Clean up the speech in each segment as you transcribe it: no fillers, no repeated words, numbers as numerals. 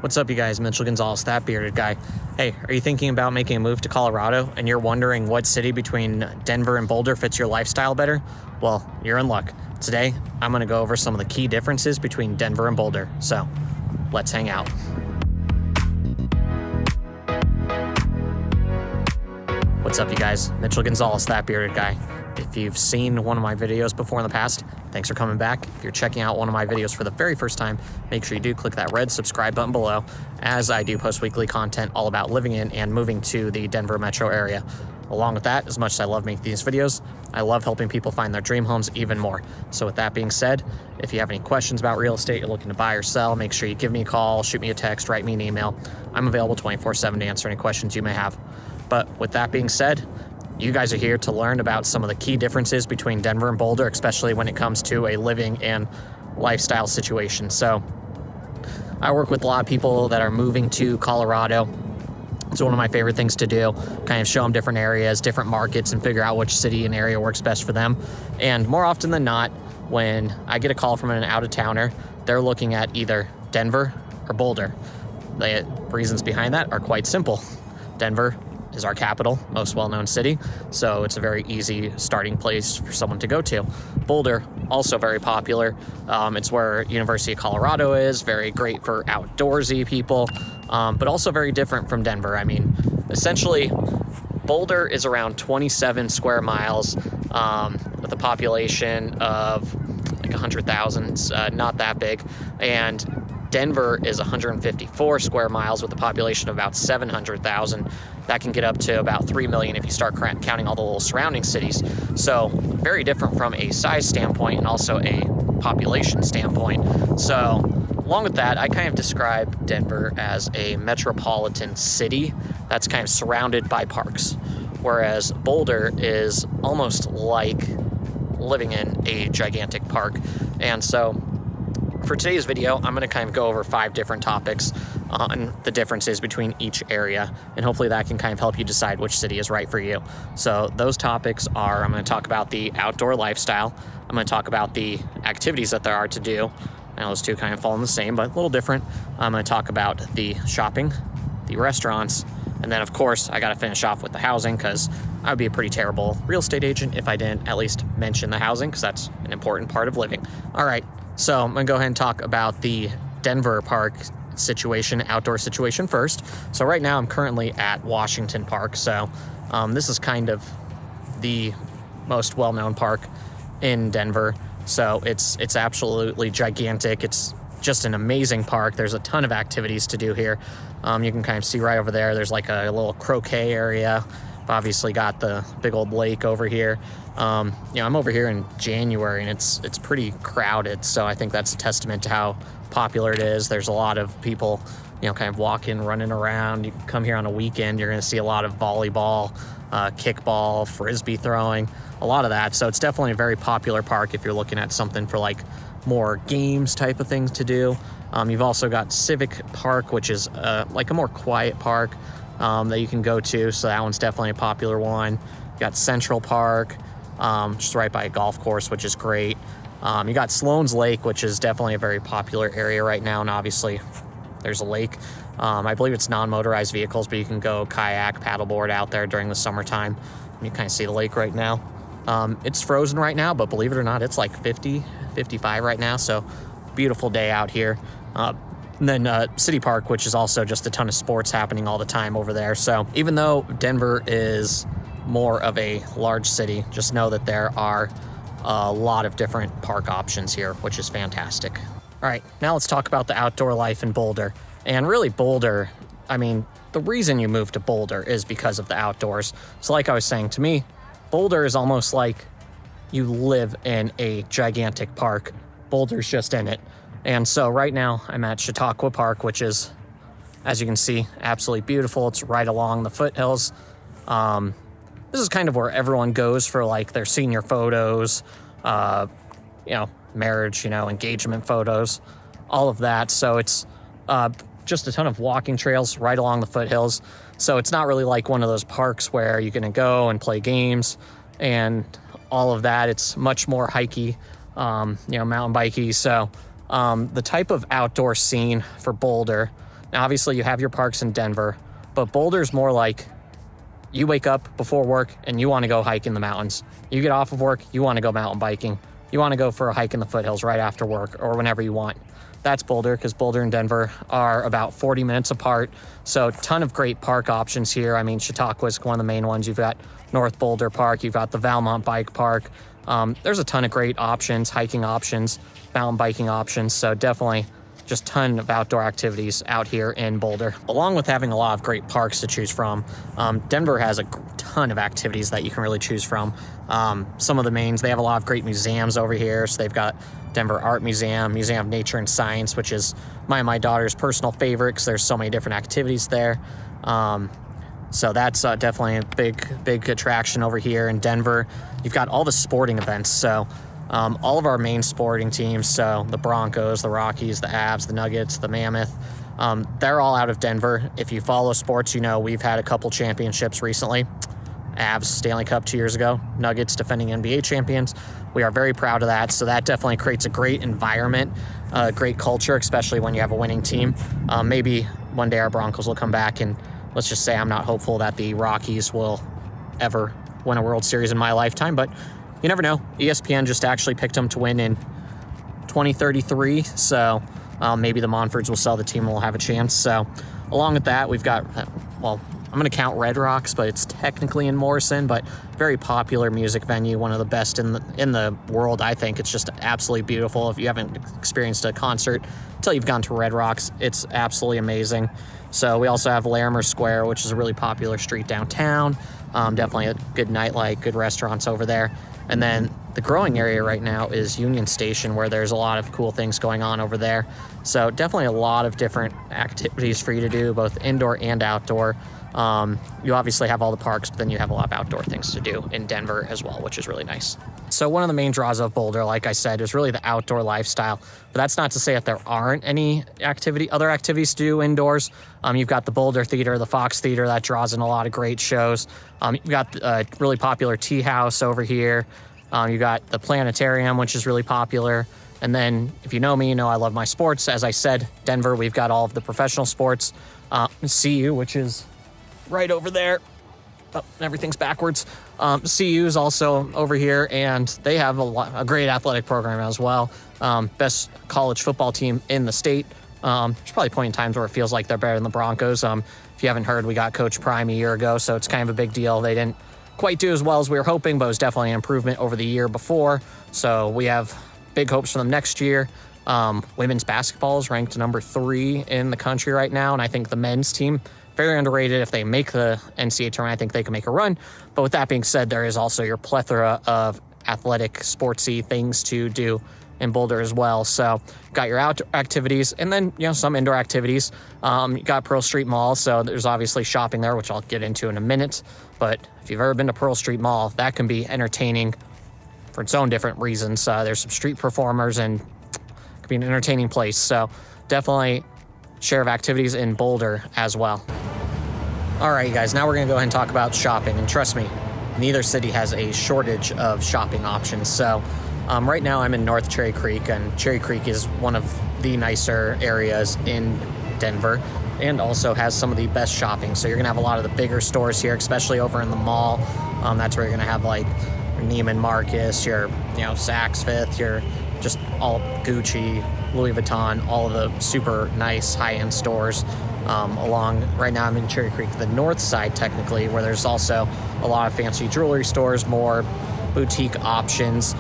What's up, you guys? Mitchell Gonzalez, that bearded guy. Hey, are you thinking about making a move to Colorado and you're wondering what city between Denver and Boulder fits your lifestyle better? Well, you're in luck. Today, I'm going to go over some of the key differences between Denver and Boulder. So, let's hang out. What's up, you guys? Mitchell Gonzalez, that bearded guy. If you've seen one of my videos before in the past, thanks for coming back. If you're checking out one of my videos for the very first time, make sure you do click that red subscribe button below, as I do post weekly content all about living in and moving to the Denver metro area. Along with that, as much as I love making these videos, I love helping people find their dream homes even more. So with that being said, if you have any questions about real estate, you're looking to buy or sell, make sure you give me a call, shoot me a text, write me an email. I'm available 24/7 to answer any questions you may have. But with that being said, you guys are here to learn about some of the key differences between Denver and Boulder, especially when it comes to a living and lifestyle situation. So I work with a lot of people that are moving to Colorado. It's one of my favorite things to do, kind of show them different areas, different markets, and figure out which city and area works best for them. And more often than not, when I get a call from an out-of-towner, they're looking at either Denver or Boulder. The reasons behind that are quite simple. Denver is our capital, most well-known city, so it's a very easy starting place for someone to go to. Boulder, also very popular. It's where University of Colorado is, very great for outdoorsy people, but also very different from Denver. I mean, essentially, Boulder is around 27 square miles with a population of like 100,000, not that big, and Denver is 154 square miles with a population of about 700,000. That can get up to about 3 million if you start counting all the little surrounding cities. So very different from a size standpoint and also a population standpoint. So along with that, I kind of describe Denver as a metropolitan city that's kind of surrounded by parks, whereas Boulder is almost like living in a gigantic park. And so for today's video, I'm going to kind of go over 5 different topics on the differences between each area, and hopefully that can kind of help you decide which city is right for you. So those topics are, I'm going to talk about the outdoor lifestyle, I'm going to talk about the activities that there are to do. Now those two kind of fall in the same, but a little different. I'm going to talk about the shopping, the restaurants, and then of course I got to finish off with the housing, because I would be a pretty terrible real estate agent if I didn't at least mention the housing, because that's an important part of living. All right. So I'm going to go ahead and talk about the Denver park situation, outdoor situation first. So right now I'm currently at Washington Park. So this is kind of the most well-known park in Denver. So it's absolutely gigantic. It's just an amazing park. There's a ton of activities to do here. You can kind of see right over there, there's like a little croquet area. Obviously got the big old lake over here. I'm over here in January and it's pretty crowded, so I think that's a testament to how popular it is. There's a lot of people, kind of walking, running around. You come here on a weekend, you're going to see a lot of volleyball, kickball, frisbee throwing, a lot of that. So it's definitely a very popular park if you're looking at something for like more games type of things to do. You've also got Civic Park, which is like a more quiet park that you can go to, so that one's definitely a popular one. You got Central Park, just right by a golf course, which is great. You got Sloan's Lake, which is definitely a very popular area right now, and obviously there's a lake. I believe it's non-motorized vehicles, but you can go kayak, paddleboard out there during the summertime. You kind of see the lake right now. It's frozen right now, but believe it or not, it's like 50, 55 right now, so beautiful day out here. And then City Park, which is also just a ton of sports happening all the time over there. So even though Denver is more of a large city, just know that there are a lot of different park options here, which is fantastic. All right, now let's talk about the outdoor life in Boulder. And really Boulder, I mean, the reason you move to Boulder is because of the outdoors. So like I was saying, to me, Boulder is almost like you live in a gigantic park. Boulder's just in it. And so right now I'm at Chautauqua Park, which is, as you can see, absolutely beautiful. It's right along the foothills. This is kind of where everyone goes for like their senior photos, marriage, engagement photos, all of that. So it's just a ton of walking trails right along the foothills. So it's not really like one of those parks where you're going to go and play games and all of that. It's much more hikey, mountain bikey. So the type of outdoor scene for Boulder Now, obviously, you have your parks in Denver, but Boulder's more like you wake up before work and you want to go hike in the mountains. You get off of work, you want to go mountain biking. You want to go for a hike in the foothills right after work or whenever you want. That's Boulder, because Boulder and Denver are about 40 minutes apart. So ton of great park options here. I mean, Chautauqua is one of the main ones. You've got North Boulder Park. You've got the Valmont Bike Park. There's a ton of great options, hiking options, mountain biking options. So definitely just ton of outdoor activities out here in Boulder. Along with having a lot of great parks to choose from, Denver has a ton of activities that you can really choose from. Some of the mains, they have a lot of great museums over here. So they've got Denver Art Museum, Museum of Nature and Science, which is my daughter's personal favorite because there's so many different activities there. So that's definitely a big attraction over here in Denver. You've got all the sporting events. So all of our main sporting teams, so the Broncos, the Rockies, the Avs, the Nuggets, the Mammoth, they're all out of Denver. If you follow sports, you know we've had a couple championships recently. Avs Stanley Cup 2 years ago, Nuggets defending NBA champions. We are very proud of that. So that definitely creates a great environment, great culture, especially when you have a winning team. Maybe one day our Broncos will come back, and let's just say I'm not hopeful that the Rockies will ever win a World Series in my lifetime, but you never know. ESPN just actually picked them to win in 2033. So maybe the Monfords will sell the team and we'll have a chance. So along with that, we've got, well, I'm going to count Red Rocks, but it's technically in Morrison, but very popular music venue, one of the best in the world, I think. It's just absolutely beautiful. If you haven't experienced a concert until you've gone to Red Rocks, it's absolutely amazing. So we also have Larimer Square, which is a really popular street downtown. Definitely a good nightlife, good restaurants over there. And then the growing area right now is Union Station, where there's a lot of cool things going on over there. So definitely a lot of different activities for you to do, both indoor and outdoor. You obviously have all the parks, but then you have a lot of outdoor things to do in Denver as well, which is really nice. So one of the main draws of Boulder, like I said, is really the outdoor lifestyle. But that's not to say that there aren't any other activities to do indoors. You've got the Boulder Theater, the Fox Theater, that draws in a lot of great shows. You've got a really popular tea house over here. You got the planetarium, which is really popular. And then if you know me, you know I love my sports. As I said, Denver, we've got all of the professional sports. CU, which is right over there. Oh, everything's backwards. CU is also over here, and they have a great athletic program as well. Best college football team in the state. There's probably a point in times where it feels like they're better than the Broncos. If you haven't heard, we got Coach Prime a year ago, so it's kind of a big deal. They didn't quite do as well as we were hoping, but it was definitely an improvement over the year before. So we have big hopes for them next year. Women's basketball is ranked number 3 in the country right now, and I think the men's team, very underrated. If they make the NCAA tournament, I think they can make a run. But with that being said, there is also your plethora of athletic, sportsy things to do in Boulder as well. So got your outdoor activities, and then some indoor activities. You got Pearl Street Mall, so there's obviously shopping there, which I'll get into in a minute. But if you've ever been to Pearl Street Mall, that can be entertaining for its own different reasons. There's some street performers, and it can be an entertaining place. So definitely share of activities in Boulder as well. All right, you guys, now we're going to go ahead and talk about shopping. And trust me, neither city has a shortage of shopping options. So right now I'm in North Cherry Creek, and Cherry Creek is one of the nicer areas in Denver and also has some of the best shopping. So you're going to have a lot of the bigger stores here, especially over in the mall. That's where you're going to have like Neiman Marcus, your Saks Fifth, your just all Gucci, Louis Vuitton, all of the super nice high-end stores. Right now I'm in Cherry Creek, the north side technically, where there's also a lot of fancy jewelry stores, more boutique options.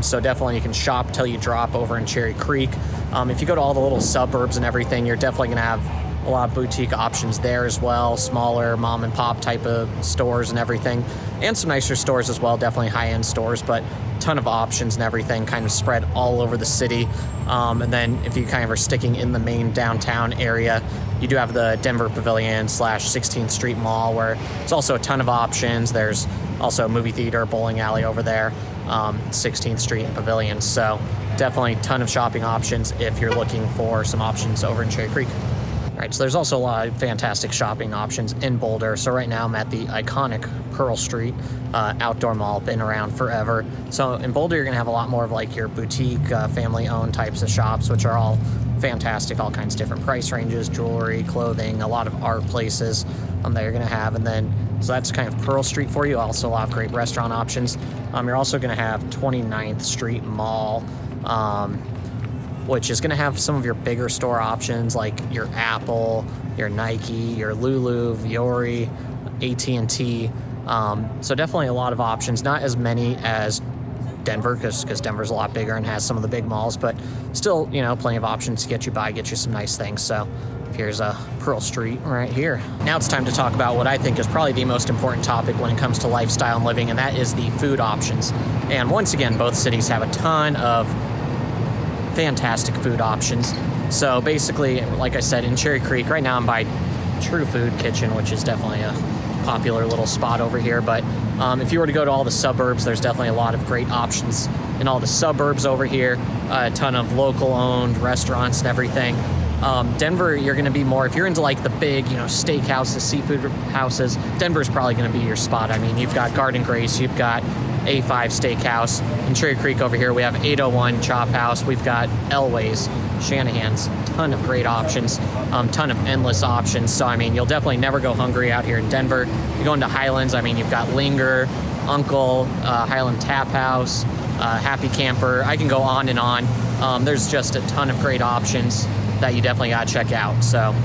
So definitely you can shop till you drop over in Cherry Creek. If you go to all the little suburbs and everything, you're definitely going to have a lot of boutique options there as well, smaller mom and pop type of stores and everything, and some nicer stores as well, definitely high-end stores, but ton of options and everything kind of spread all over the city. And then if you kind of are sticking in the main downtown area, you do have the Denver Pavilion / 16th Street Mall, where it's also a ton of options. There's also a movie theater, bowling alley over there, 16th Street and Pavilion. So definitely a ton of shopping options if you're looking for some options over in Cherry Creek. All right, so there's also a lot of fantastic shopping options in Boulder. So right now I'm at the iconic Pearl Street outdoor mall, been around forever. So in Boulder, you're gonna have a lot more of like your boutique, family-owned types of shops, which are all fantastic, all kinds of different price ranges, jewelry, clothing, a lot of art places that you're going to have. And then, so that's kind of Pearl Street for you. Also a lot of great restaurant options. You're also going to have 29th Street Mall, which is going to have some of your bigger store options like your Apple, your Nike, your Lulu, Viore, AT&T. So definitely a lot of options, not as many as Denver, because Denver's a lot bigger and has some of the big malls, but still, you know, plenty of options to get you by, get you some nice things. So here's a Pearl Street right here. Now it's time to talk about what I think is probably the most important topic when it comes to lifestyle and living, and that is the food options. And once again, both cities have a ton of fantastic food options. So basically, like I said, in Cherry Creek, right now I'm by True Food Kitchen, which is definitely a popular little spot over here. But if you were to go to all the suburbs, there's definitely a lot of great options in all the suburbs over here. A ton of local owned restaurants and everything. Denver, you're going to be more, if you're into like the big, you know, steakhouses, seafood houses, Denver's probably going to be your spot. I mean, you've got Garden Grace, you've got A5 Steakhouse. In Cherry Creek over here, we have 801 Chop House. We've got Elway's, Shanahan's, ton of great options, ton of endless options. So, I mean, you'll definitely never go hungry out here in Denver. You go into Highlands, I mean, you've got Linger, Uncle, Highland Tap House, Happy Camper. I can go on and on. There's just a ton of great options that you definitely got to check out. So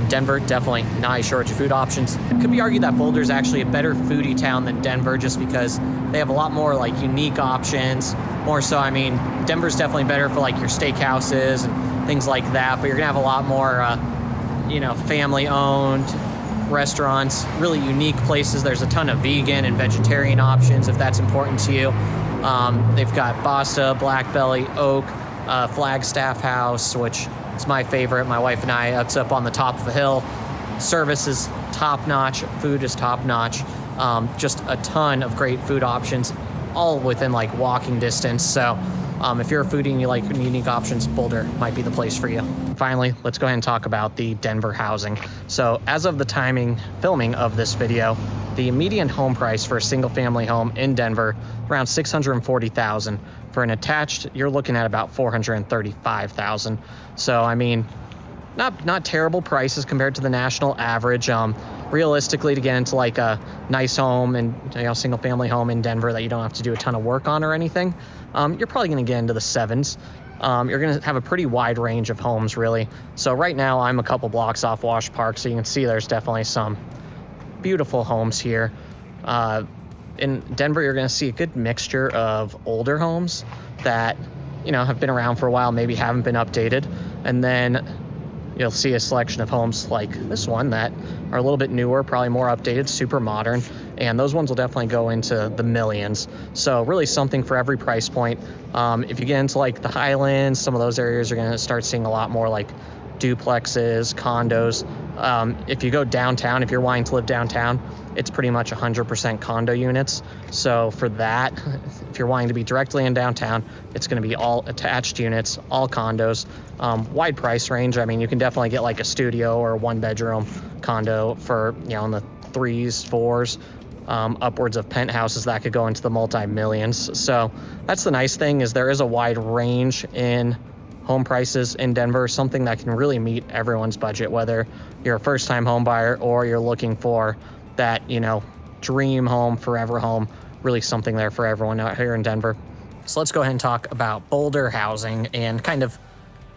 Denver, definitely not a shortage of food options. It could be argued that Boulder is actually a better foodie town than Denver, just because they have a lot more like unique options. More so, I mean, Denver's definitely better for like your steakhouses and things like that, but you're gonna have a lot more, you know, family-owned restaurants, really unique places. There's a ton of vegan and vegetarian options if that's important to you. They've got Basta, Black Belly, Oak, Flagstaff House, which is my favorite. My wife and I, it's up on the top of a hill. Service is top-notch. Food is top-notch. Just a ton of great food options, all within like walking distance. So if you're a foodie and you like unique options, Boulder might be the place for you. Finally, let's go ahead and talk about the Denver housing. So as of the filming of this video, the median home price for a single family home in Denver, around $640,000. For an attached, you're looking at about $435,000. So, I mean, not terrible prices compared to the national average. Realistically, to get into like a nice home and, you know, single family home in Denver that you don't have to do a ton of work on or anything, you're probably going to get into the sevens. You're going to have a pretty wide range of homes, really. So right now I'm a couple blocks off Wash Park, so you can see there's definitely some beautiful homes here. In Denver, you're going to see a good mixture of older homes that, you know, have been around for a while, maybe haven't been updated. And then you'll see a selection of homes like this one that are a little bit newer, probably more updated, super modern. And those ones will definitely go into the millions. So really something for every price point. If you get into like the Highlands, some of those areas, you're going to start seeing a lot more like duplexes, condos. If you go downtown, if you're wanting to live downtown, it's pretty much 100% condo units. So for that, if you're wanting to be directly in downtown, it's going to be all attached units, all condos, wide price range. I mean, you can definitely get like a studio or a one bedroom condo for, you know, in the 3s, 4s, upwards of penthouses that could go into the multi-millions. So that's the nice thing, is there is a wide range in home prices in Denver, something that can really meet everyone's budget, whether you're a first-time home buyer or you're looking for that, you know, dream home, forever home, really something there for everyone out here in Denver. So let's go ahead and talk about Boulder housing and kind of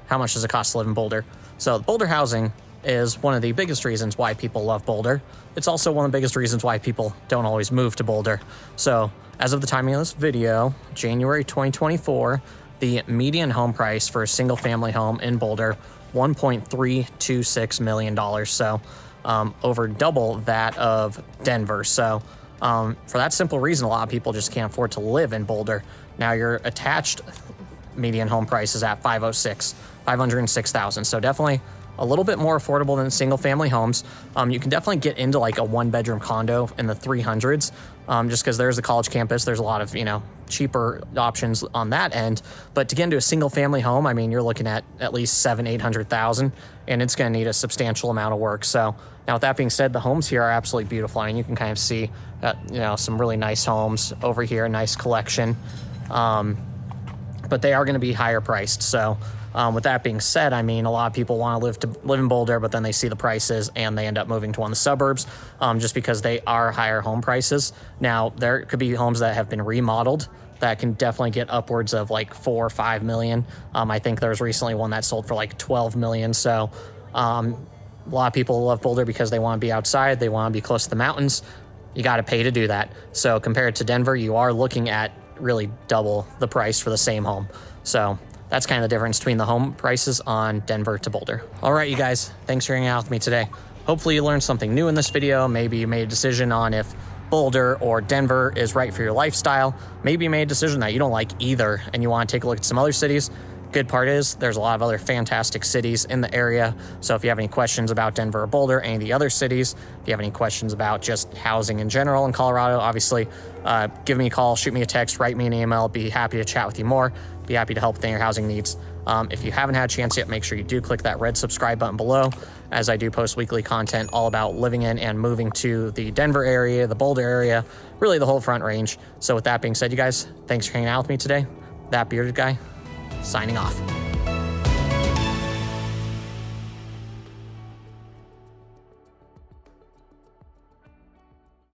how much does it cost to live in Boulder. So Boulder housing is one of the biggest reasons why people love Boulder. It's also one of the biggest reasons why people don't always move to Boulder. So as of the timing of this video, January 2024, the median home price for a single family home in Boulder, $1.326 million. So over double that of Denver. So for that simple reason, a lot of people just can't afford to live in Boulder. Now your attached median home price is at $506,000. So definitely a little bit more affordable than single family homes. You can definitely get into like a one bedroom condo in the 300s, just because there's a college campus. There's a lot of, you know, cheaper options on that end. But to get into a single family home, I mean, you're looking at least $700,000-800,000, and it's going to need a substantial amount of work. So now with that being said, the homes here are absolutely beautiful. I mean, you can kind of see, you know, some really nice homes over here, nice collection. But they are going to be higher priced. So With that being said, I mean, a lot of people want to live in Boulder, but then they see the prices and they end up moving to one of the suburbs just because they are higher home prices. Now, there could be homes that have been remodeled that can definitely get upwards of like 4 or 5 million. I think there was recently one that sold for like 12 million. So a lot of people love Boulder because they want to be outside. They want to be close to the mountains. You got to pay to do that. So compared to Denver, you are looking at really double the price for the same home. So that's kind of the difference between the home prices on Denver to Boulder. All right, you guys, thanks for hanging out with me today. Hopefully you learned something new in this video. Maybe you made a decision on if Boulder or Denver is right for your lifestyle. Maybe you made a decision that you don't like either and you want to take a look at some other cities. Good part is there's a lot of other fantastic cities in the area. So if you have any questions about Denver or Boulder, any of the other cities, if you have any questions about just housing in general in Colorado, obviously give me a call, shoot me a text, write me an email. Be happy to chat with you more. Be happy to help with any of your housing needs. If you haven't had a chance yet, make sure you do click that red subscribe button below, as I do post weekly content all about living in and moving to the Denver area, the Boulder area, really the whole Front Range. So with that being said, you guys, thanks for hanging out with me today. That bearded guy, signing off.